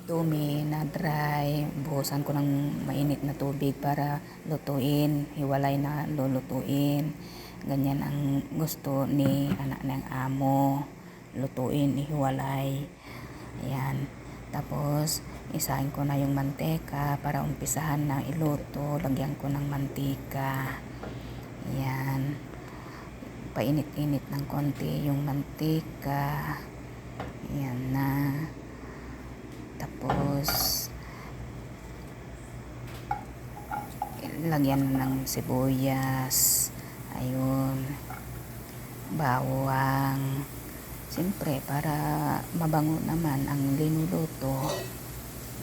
dumi na dry, buhusan ko ng mainit na tubig para lutuin, hiwalay na lulutuin. Ganyan ang gusto ni anak ng amo, lutuin, ihiwalay. Ayan. Tapos isahin ko na yung manteka para umpisahan na iluto. Lagyan ko ng mantika. Ayan. Painit-init ng konti yung mantika. Ayan na. Tapos lagyan ng sibuyas. Ayun. Bawang. Siyempre para mabango naman ang linuluto.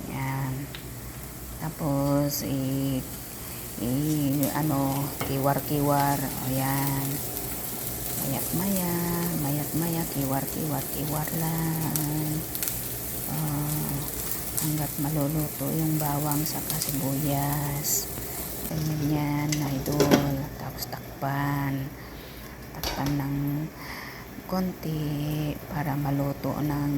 Ayan. Tapos kiwar-kiwar. Ayan. Mayat-maya, kiwar lang. Hanggat maluluto yung bawang sa sibuyas. Ganyan yan, idol. Tapos takpan ng konti para maluto ng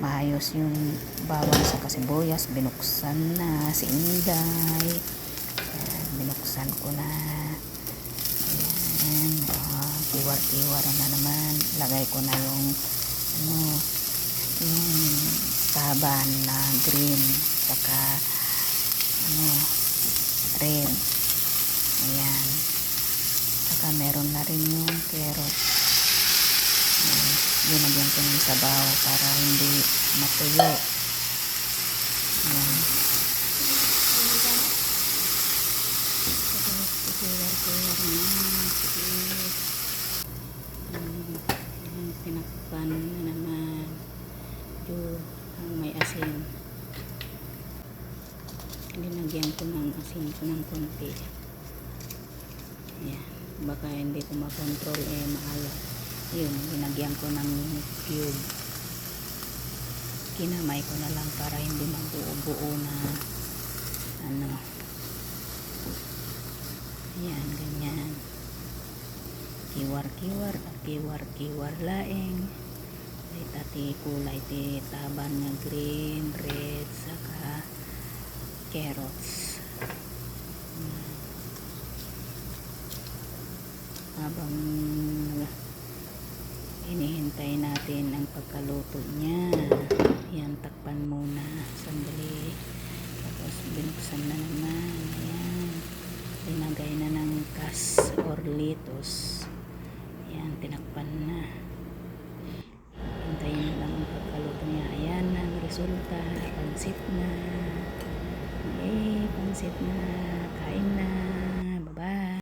maayos yung bawang sa sibuyas. Binuksan na si Inday. Ayan, binuksan ko na. Ayan, kiwar na naman. Lagay ko na yung yung taban na green saka red. Ayan, saka meron na rin yung carrot. Linagyan ko ng sabaw para hindi matuyo. Ayan. Tinakpan na naman yung may asin. Linagyan ko ng asin ko ng konti. Ayan. Baka hindi ko makontrol maalat. Yun, linagyan ko ng cube. Kinamay ko na lang para hindi magbuo-buo na ayan, ganyan. Kiwar laeng. Tati kulay taban nga green, red, saka carrots. Habang hinihintay natin ang pagkaluto niya, yan, takpan muna sandali. Tapos binuksan na naman. Ayan, linagay na ng kas or litos. Ayan, tinakpan na. Hintayin na lang ang pagkaluto niya. Ayan na ang resulta. Pansit na. Pansit na.